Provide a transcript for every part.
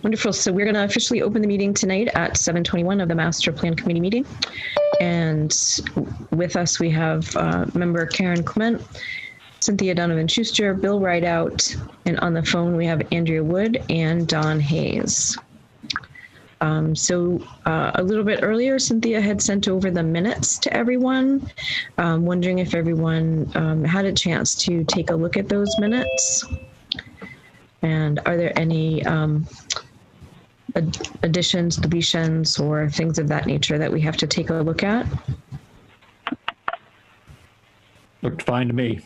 Wonderful. So we're going to officially open the meeting tonight at 7:21 of the Master Plan Committee meeting. And with us, we have member Karen Clement, Cynthia Donovan-Schuster, Bill Rideout, and on the phone, we have Andrea Wood and Don Hayes. A little bit earlier, Cynthia had sent over the minutes to everyone. Wondering if everyone had a chance to take a look at those minutes. And are there any additions, deletions, or things of that nature that we have to take a look at? Looked fine to me.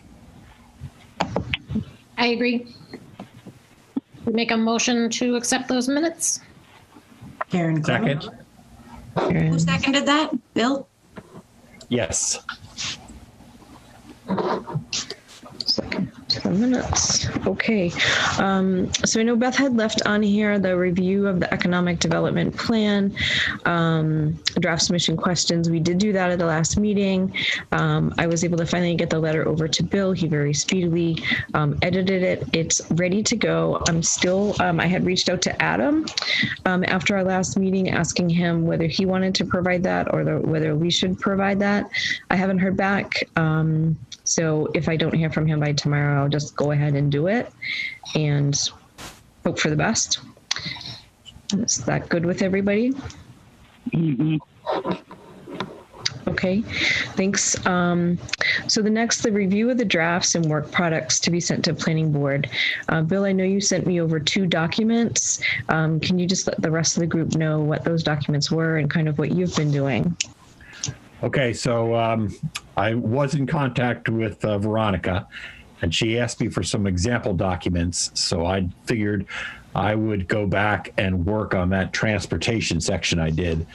I agree. We make a motion to accept those minutes. Karen Clement. Second. Who seconded that? Bill? Yes. Second to the minutes. Okay. So I know Beth had left on here the review of the economic development plan, draft submission questions. We did do that at the last meeting. I was able to finally get the letter over to Bill. He very speedily edited it. It's ready to go. I'm still, I had reached out to Adam after our last meeting, asking him whether he wanted to provide that or whether we should provide that. I haven't heard back. So if I don't hear from him by tomorrow, I'll just go ahead and do it and hope for the best. Is that good with everybody? Mm-hmm. Okay, thanks. So the review of the drafts and work products to be sent to planning board. Bill, I know you sent me over 2 documents. Can you just let the rest of the group know what those documents were and kind of what you've been doing? Okay, so I was in contact with Veronica, and she asked me for some example documents. So I figured I would go back and work on that transportation section I did.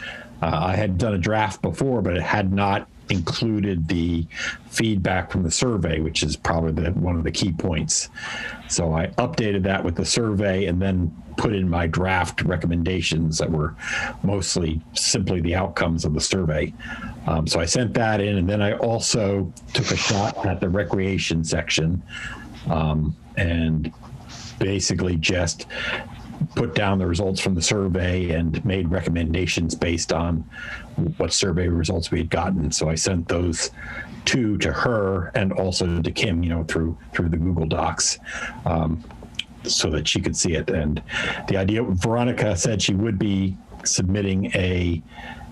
I had done a draft before, but it had not included the feedback from the survey, which is probably one of the key points. So I updated that with the survey and then put in my draft recommendations that were mostly simply the outcomes of the survey. So I sent that in, and then I also took a shot at the recreation section and basically just put down the results from the survey and made recommendations based on what survey results we had gotten. So I sent those 2 to her and also to Kim, through the Google Docs, so that she could see it. And the idea, Veronica said she would be submitting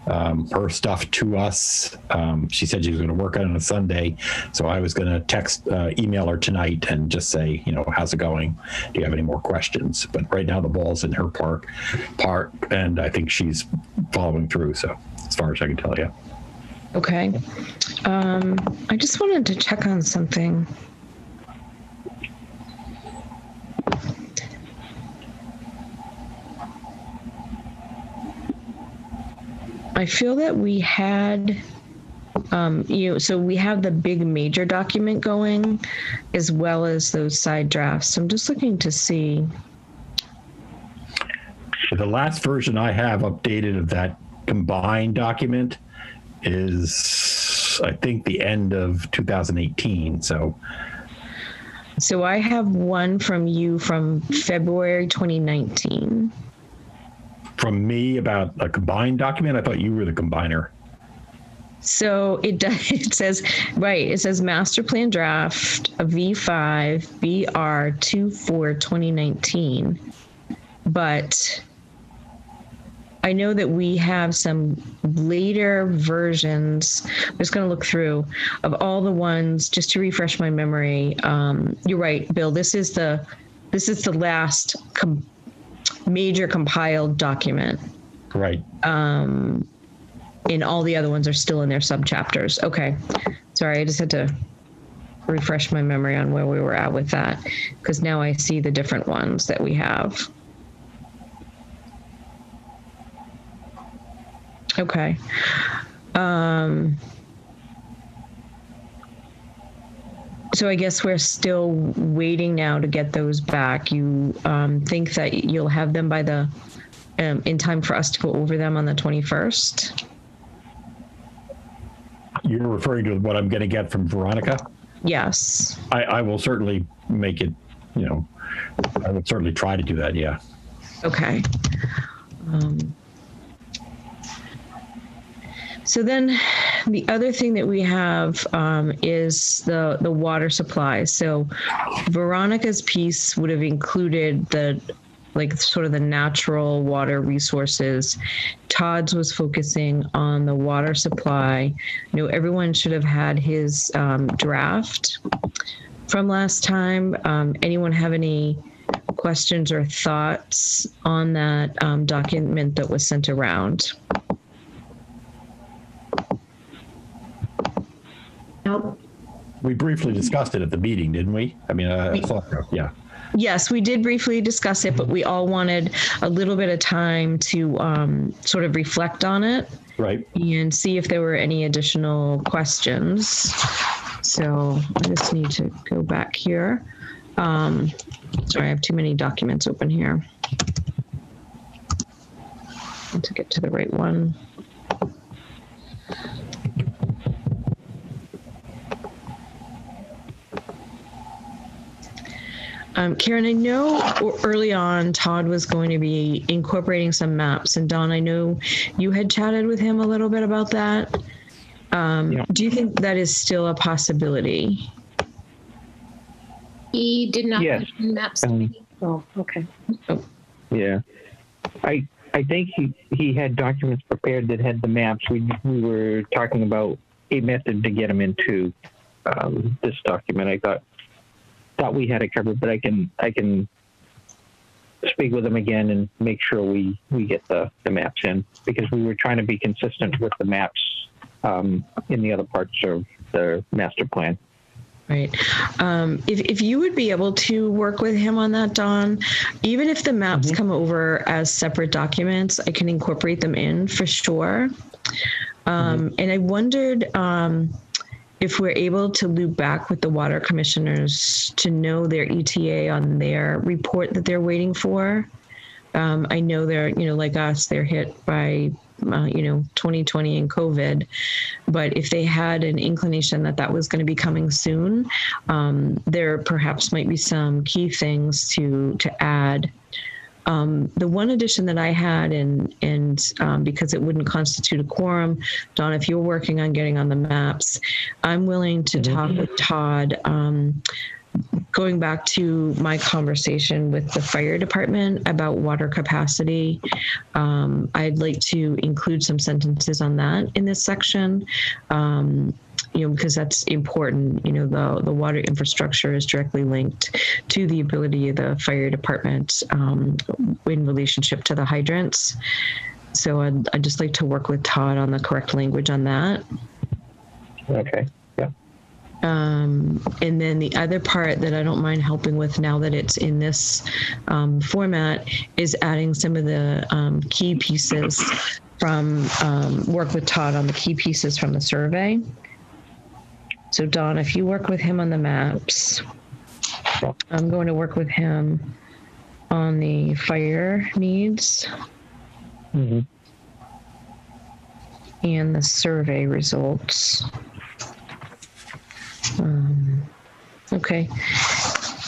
her stuff to us. She said she was going to work on it on a Sunday. So I was going to email her tonight and just say, how's it going? Do you have any more questions? But right now the ball's in her part, and I think she's following through. So as far as I can tell you. Okay. I just wanted to check on something. I feel that we had, so we have the big major document going as well as those side drafts. So I'm just looking to see. The last version I have updated of that combined document is, I think, the end of 2018. So I have one from you from February 2019. From me about a combined document? I thought you were the combiner. So it says, right, it says master plan draft V5 BR 24 2019. But I know that we have some later versions. I'm just going to look through of all the ones just to refresh my memory. You're right, Bill. This is the last major compiled document. Right. And all the other ones are still in their subchapters. Okay. Sorry, I just had to refresh my memory on where we were at with that, because now I see the different ones that we have. Okay. So I guess we're still waiting now to get those back. You think that you'll have them by in time for us to go over them on the 21st? You're referring to what I'm going to get from Veronica? Yes. I will certainly make it, I would certainly try to do that, yeah. Okay. So then the other thing that we have is the water supply. So Veronica's piece would have included sort of the natural water resources. Todd's was focusing on the water supply. Everyone should have had his draft from last time. Anyone have any questions or thoughts on that document that was sent around? Nope. We briefly discussed it at the meeting, didn't we? I mean, I thought, yeah. Yes, we did briefly discuss it, but we all wanted a little bit of time to sort of reflect on it. Right. And see if there were any additional questions. So I just need to go back here. Sorry, I have too many documents open here. I need to get to the right one. Karen, I know early on Todd was going to be incorporating some maps, and Don, I know you had chatted with him a little bit about that. Yeah. Do you think that is still a possibility? He did not Yes. mention maps. Oh, okay. Oh. Yeah. I think he had documents prepared that had the maps. We were talking about a method to get them into this document. I thought we had it covered, but I can speak with him again and make sure we get the maps in, because we were trying to be consistent with the maps in the other parts of the master plan. Right. If you would be able to work with him on that, Don, even if the maps come over as separate documents, I can incorporate them in for sure. And I wondered if we're able to loop back with the water commissioners to know their ETA on their report that they're waiting for. I know they're, like us, they're hit by 2020 and COVID, but if they had an inclination that was going to be coming soon, there perhaps might be some key things to add. The one addition that I had, and because it wouldn't constitute a quorum, Don, if you're working on getting on the maps, I'm willing to talk with Todd. Going back to my conversation with the fire department about water capacity, I'd like to include some sentences on that in this section, because that's important. The water infrastructure is directly linked to the ability of the fire department in relationship to the hydrants. So I'd just like to work with Todd on the correct language on that. Okay. And then the other part that I don't mind helping with now that it's in this format is adding some of the key pieces from work with Todd on the key pieces from the survey. So Don, if you work with him on the maps, I'm going to work with him on the fire needs and the survey results. Okay.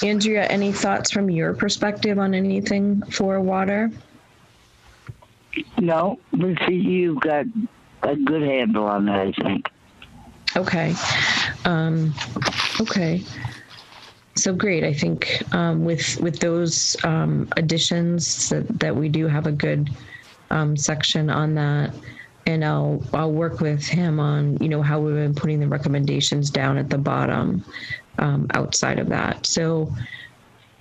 Andrea, any thoughts from your perspective on anything for water? No, but you've got a good handle on that, I think. Okay. Okay. So great. I think with those additions that we do have a good section on that. And I'll work with him on, how we've been putting the recommendations down at the bottom outside of that. So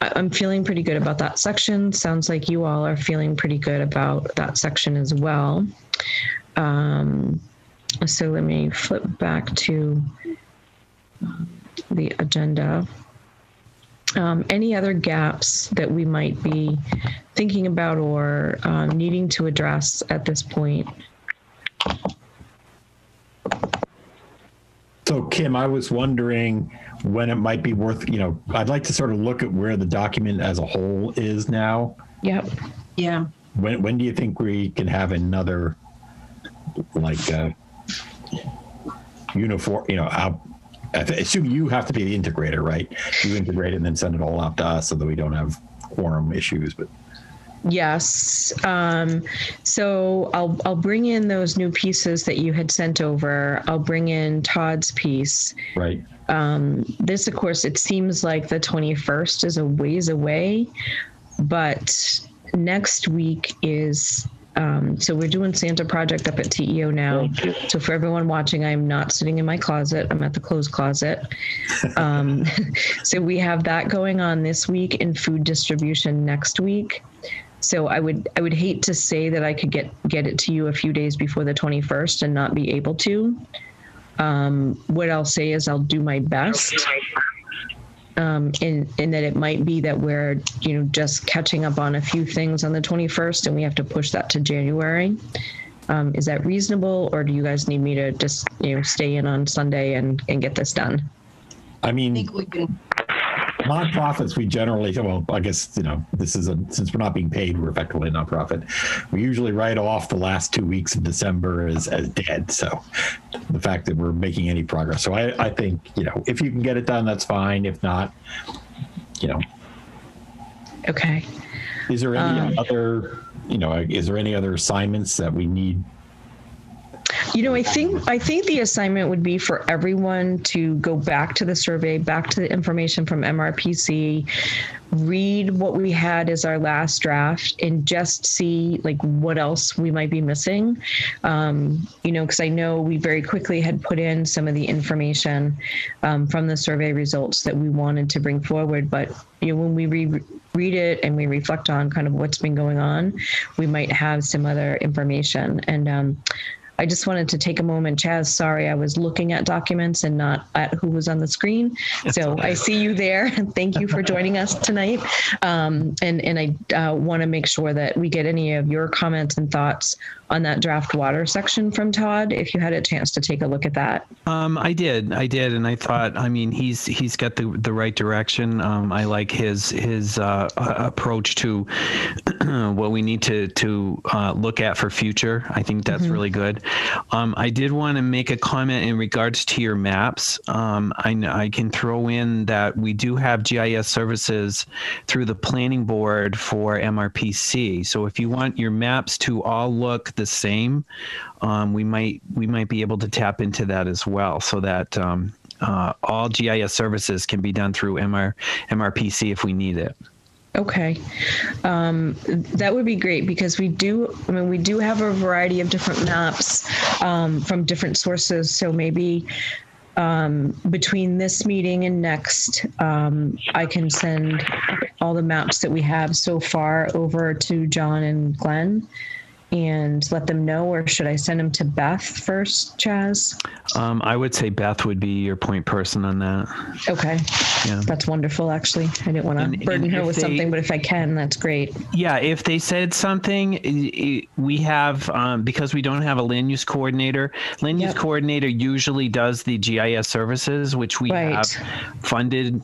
I'm feeling pretty good about that section. Sounds like you all are feeling pretty good about that section as well. So let me flip back to the agenda. Any other gaps that we might be thinking about or needing to address at this point? So Kim, I was wondering when it might be worth, I'd like to sort of look at where the document as a whole is now. Yep. Yeah. When do you think we can have another uniform, I assume you have to be the integrator, right? You integrate it and then send it all out to us so that we don't have quorum issues, but. Yes. So I'll bring in those new pieces that you had sent over. I'll bring in Todd's piece. Right. This, of course, it seems like the 21st is a ways away, but next week is, so we're doing Santa Project up at TEO now. So for everyone watching, I'm not sitting in my closet. I'm at the clothes closet. So we have that going on this week and food distribution next week. So I would hate to say that I could get it to you a few days before the 21st and not be able to. What I'll say is I'll do my best. In that it might be that we're, just catching up on a few things on the 21st and we have to push that to January. Is that reasonable, or do you guys need me to just, stay in on Sunday and get this done? I mean, I think we can. nonprofits, we generally, well, I guess, this is since we're not being paid, we're effectively a nonprofit. We usually write off the last 2 weeks of December as dead. So the fact that we're making any progress. So I think, if you can get it done, that's fine. If not, Okay. Is there any other, is there any other assignments that we need? I think the assignment would be for everyone to go back to the survey, back to the information from MRPC, read what we had as our last draft, and just see what else we might be missing. Because I know we very quickly had put in some of the information from the survey results that we wanted to bring forward, but when we read it and we reflect on kind of what's been going on, we might have some other information. And I just wanted to take a moment. Chaz, sorry, I was looking at documents and not at who was on the screen. So I see you there. Thank you for joining us tonight. And I want to make sure that we get any of your comments and thoughts on that draft water section from Todd, if you had a chance to take a look at that. I did. And I thought, he's got the right direction. I like his approach to what we need to look at for future. I think that's really good. I did want to make a comment in regards to your maps. I can throw in that we do have GIS services through the planning board for MRPC. So if you want your maps to all look the same, we might be able to tap into that as well, so that all GIS services can be done through MRPC if we need it. Okay. That would be great, because we do have a variety of different maps from different sources. So maybe between this meeting and next, I can send all the maps that we have so far over to John and Glenn and let them know, or should I send them to Beth first, Chaz? I would say Beth would be your point person on that. Okay. Yeah. That's wonderful, actually. I didn't want to burden her with something, but if I can, that's great. Yeah, if they said something, we have, because we don't have a land use coordinator, use coordinator usually does the GIS services, which we have funded,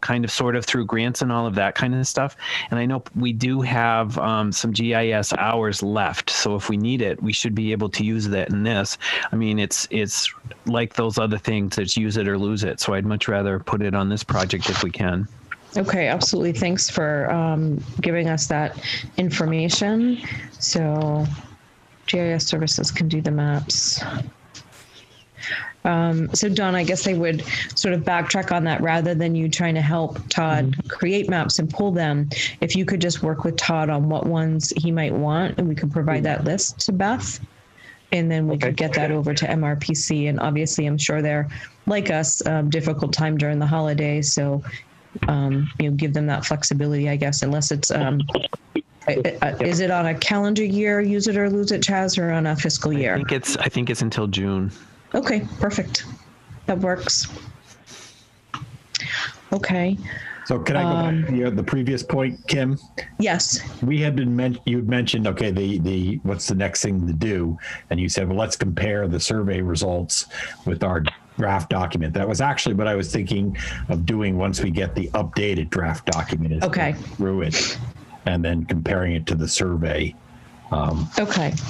kind of sort of through grants and all of that kind of stuff. And I know we do have some GIS hours left. So if we need it, we should be able to use that in this. It's like those other things, it's use it or lose it. So I'd much rather put it on this project if we can. Okay, absolutely. Thanks for giving us that information. So GIS services can do the maps. So Don, I guess I would sort of backtrack on that, rather than you trying to help Todd create maps and pull them. If you could just work with Todd on what ones he might want, and we could provide that list to Beth, and then we could get that over to MRPC. And obviously, I'm sure they're like us, difficult time during the holidays. So, give them that flexibility, I guess, unless it's, is it on a calendar year, use it or lose it, Chaz, or on a fiscal year? I think it's until June. Okay, perfect. That works. Okay. So can I go back to the previous point, Kim? Yes. We had been you had mentioned, okay, the what's the next thing to do? And you said, well, let's compare the survey results with our draft document. That was actually what I was thinking of doing once we get the updated draft document through it, and then comparing it to the survey.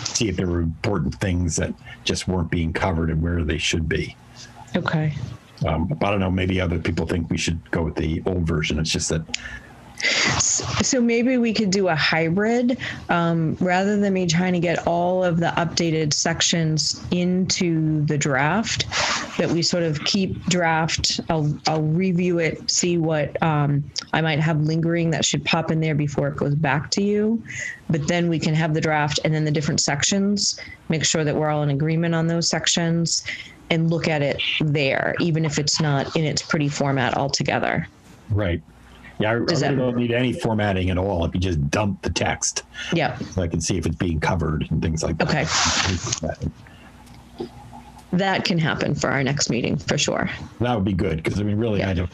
See if there were important things that just weren't being covered and where they should be. Okay. But I don't know, maybe other people think we should go with the old version. It's just that So maybe we could do a hybrid, rather than me trying to get all of the updated sections into the draft, that we sort of keep draft. I'll review it, see what I might have lingering that should pop in there before it goes back to you. But then we can have the draft and then the different sections, make sure that we're all in agreement on those sections and look at it there, even if it's not in its pretty format altogether. Right. Yeah, I really don't need any formatting at all if you just dump the text. Yeah. So I can see if it's being covered and things like that. Okay. That can happen for our next meeting for sure. That would be good because I mean, really, I don't,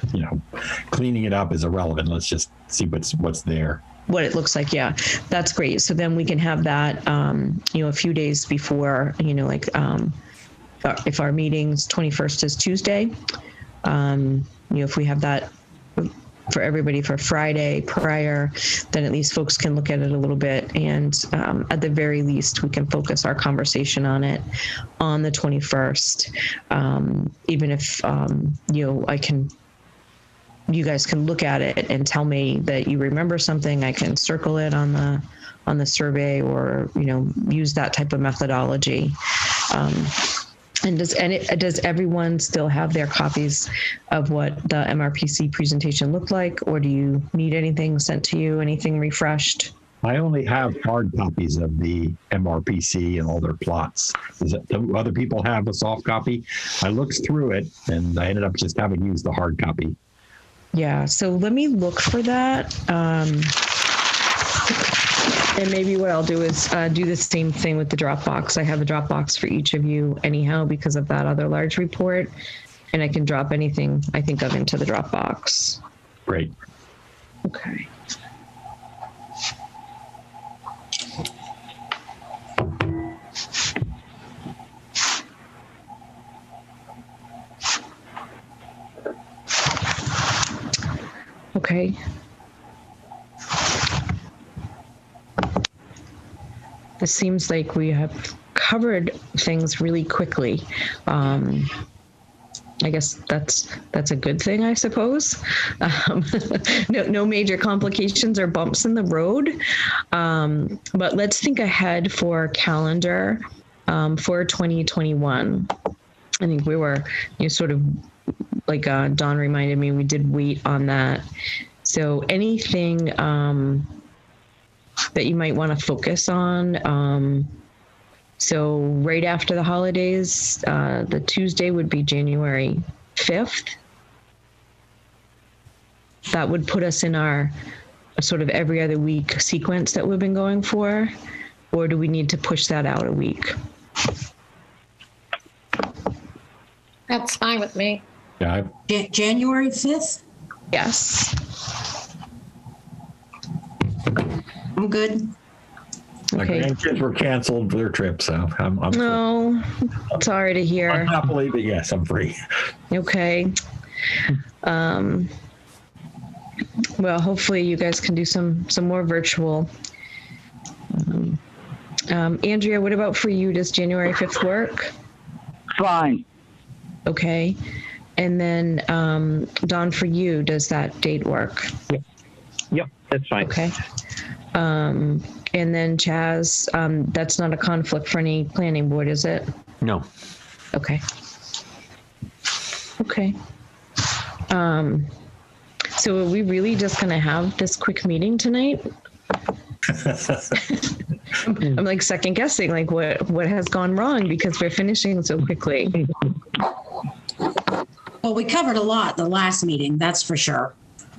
cleaning it up is irrelevant. Let's just see what's there. What it looks like. Yeah, that's great. So then we can have that, a few days before, if our meeting's 21st is Tuesday, if we have that for everybody for Friday prior, then at least folks can look at it a little bit. And at the very least, we can focus our conversation on it on the 21st. Even if, you guys can look at it and tell me that you remember something, I can circle it on the survey or, use that type of methodology. And does everyone still have their copies of what the MRPC presentation looked like, or do you need anything sent to you, anything refreshed? I only have hard copies of the MRPC and all their plots. Do other people have a soft copy? I looked through it and I ended up just having used the hard copy. Yeah, so let me look for that. And maybe what I'll do is do the same thing with the Dropbox. I have a Dropbox for each of you anyhow because of that other large report. And I can drop anything I think of into the Dropbox. Great. Okay. Okay. This seems like we have covered things really quickly. I guess that's a good thing, I suppose. No major complications or bumps in the road. But let's think ahead for calendar for 2021. I think we were sort of like Don reminded me, we did wait on that. So anything that you might want to focus on. So right after the holidays, the Tuesday would be January 5th. That would put us in our sort of every other week sequence that we've been going for, or do we need to push that out a week? That's fine with me. Yeah. January 5th? Yes. I'm good. My Okay. grandkids were canceled for their trip, so I'm No, sorry to hear. unhappily, but yes, I'm free. Okay. Well, hopefully you guys can do some more virtual. Andrea, what about for you? Does January 5th work? Fine. Okay. And then Don, for you, does that date work? Yep, that's fine. Okay. And then Chaz, that's not a conflict for any planning board, is it? No. Okay. Okay. So are we really just going to have this quick meeting tonight? I'm like second guessing, like what has gone wrong because we're finishing so quickly. Well, we covered a lot the last meeting, that's for sure.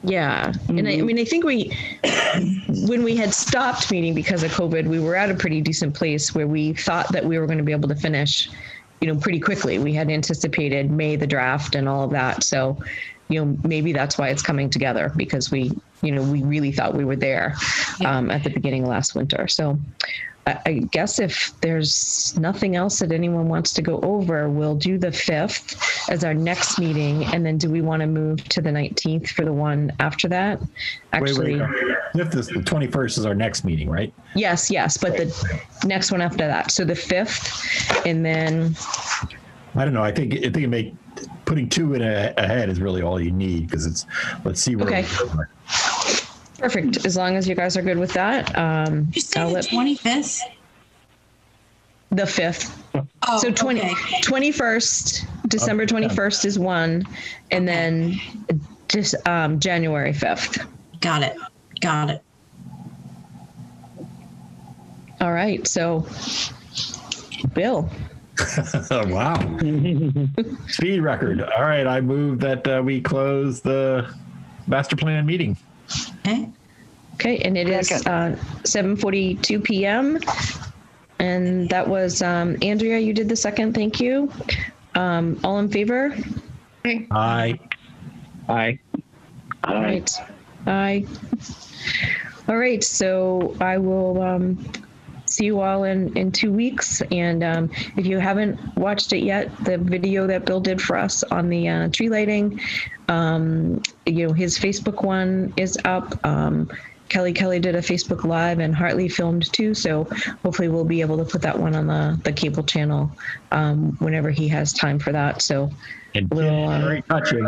Yeah. And I mean, I think when we had stopped meeting because of COVID, we were at a pretty decent place where we thought that we were going to be able to finish, pretty quickly. We had anticipated May, the draft and all of that. So, maybe that's why it's coming together because we really thought we were there at the beginning of last winter. So I guess if there's nothing else that anyone wants to go over, we'll do the 5th as our next meeting. And then do we want to move to the 19th for the one after that? Actually, wait. The 21st is our next meeting, right? Yes. But the next one after that. So the 5th, and then I don't know. I think putting 2 in ahead is really all you need because let's see where okay. we are. Perfect. As long as you guys are good with that. Did you say I'll the let 25th? the 5th. Oh, So 20, okay. 21st, December 21st is one, and then just January 5th. Got it. Got it. All right. So, Bill. Wow. Speed record. All right. I move that we close the master plan meeting. Okay. Okay, and it is 7:42 p.m. And that was Andrea. You did the second. Thank you. All in favor? Aye. Aye. All right. Aye. All right. So I will see you all in 2 weeks. And if you haven't watched it yet, the video that Bill did for us on the tree lighting, his Facebook one is up. Kelly did a Facebook Live, and Hartley filmed too. So hopefully we'll be able to put that one on the cable channel whenever he has time for that. So And very touching.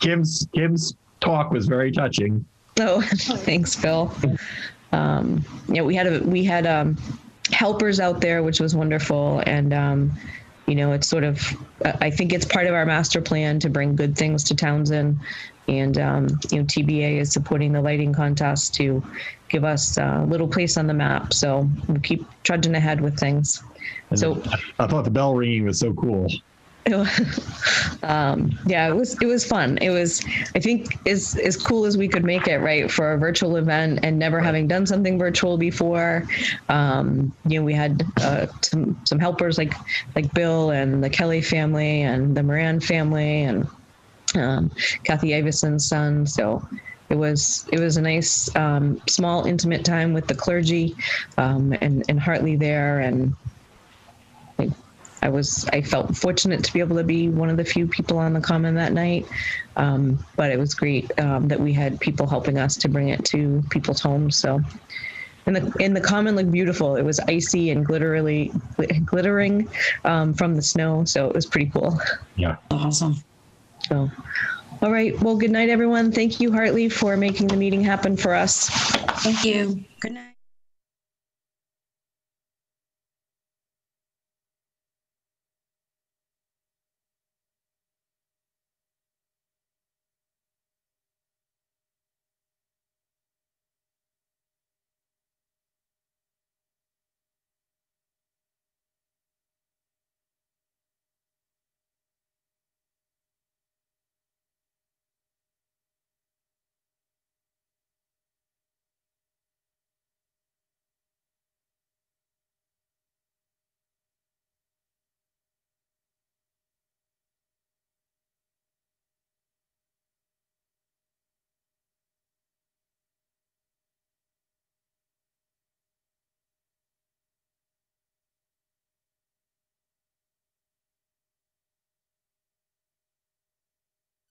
Kim's talk was very touching. Oh, thanks, Phil. We had helpers out there, which was wonderful. And, it's sort of, I think it's part of our master plan to bring good things to Townsend. And, TBA is supporting the lighting contest to give us a little place on the map. So we'll keep trudging ahead with things. And So I thought the bell ringing was so cool. it was fun. It was, I think, as cool as we could make it, right, for a virtual event and never having done something virtual before. We had some helpers like Bill and the Kelly family and the Moran family and Kathy Iverson's son. So it was a nice small intimate time with the clergy and Hartley there, and I felt fortunate to be able to be one of the few people on the common that night. But it was great that we had people helping us to bring it to people's homes. So, and the common looked beautiful. It was icy and glittering from the snow. So it was pretty cool. Yeah. Awesome. So, all right. Well, good night, everyone. Thank you, Hartley, for making the meeting happen for us. Thank you. Good night.